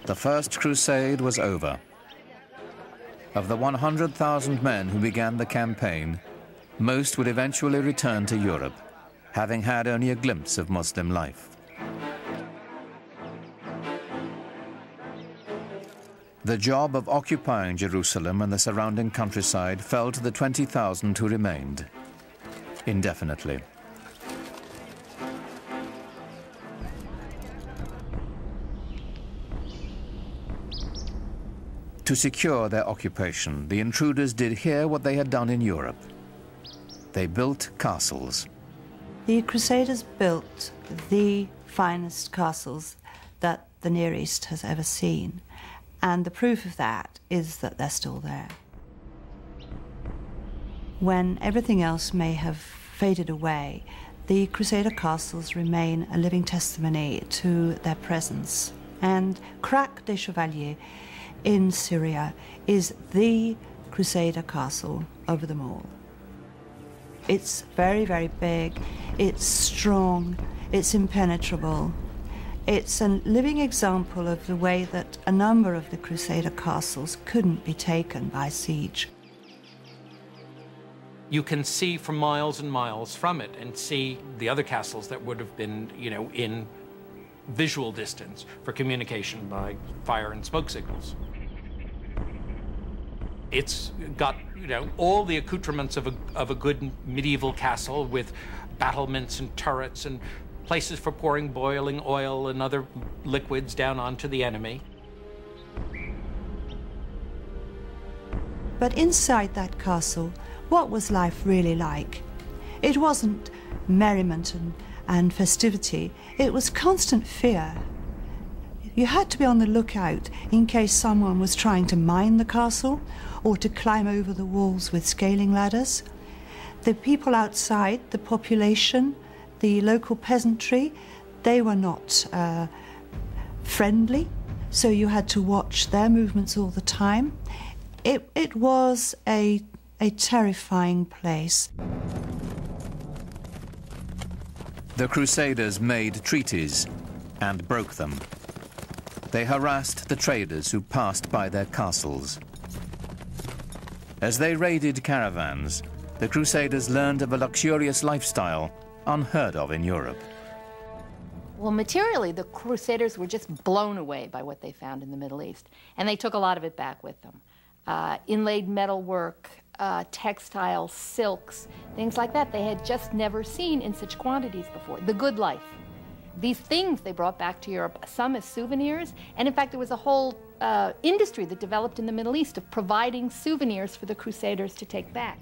The First Crusade was over. Of the 100,000 men who began the campaign, most would eventually return to Europe, having had only a glimpse of Muslim life. The job of occupying Jerusalem and the surrounding countryside fell to the 20,000 who remained, indefinitely. To secure their occupation, the intruders did here what they had done in Europe. They built castles. The Crusaders built the finest castles that the Near East has ever seen. And the proof of that is that they're still there. When everything else may have faded away, the Crusader castles remain a living testimony to their presence. And Crac des Chevaliers in Syria is the Crusader castle over them all. It's very, very big, it's strong, it's impenetrable. It's a living example of the way that a number of the Crusader castles couldn't be taken by siege. You can see for miles and miles from it and see the other castles that would have been, in visual distance for communication by fire and smoke signals. It's got, all the accoutrements of a good medieval castle with battlements and turrets and places for pouring boiling oil and other liquids down onto the enemy. But inside that castle, what was life really like? It wasn't merriment and festivity, it was constant fear. You had to be on the lookout in case someone was trying to mine the castle or to climb over the walls with scaling ladders. The people outside, the population, the local peasantry, they were not friendly, so you had to watch their movements all the time. It was a terrifying place. The Crusaders made treaties and broke them. They harassed the traders who passed by their castles. As they raided caravans, the Crusaders learned of a luxurious lifestyle unheard of in Europe. Well, materially, the Crusaders were just blown away by what they found in the Middle East, and they took a lot of it back with them. Inlaid metalwork, textiles, silks, things like that they had just never seen in such quantities before. The good life. These things they brought back to Europe, some as souvenirs, and in fact there was a whole industry that developed in the Middle East of providing souvenirs for the Crusaders to take back.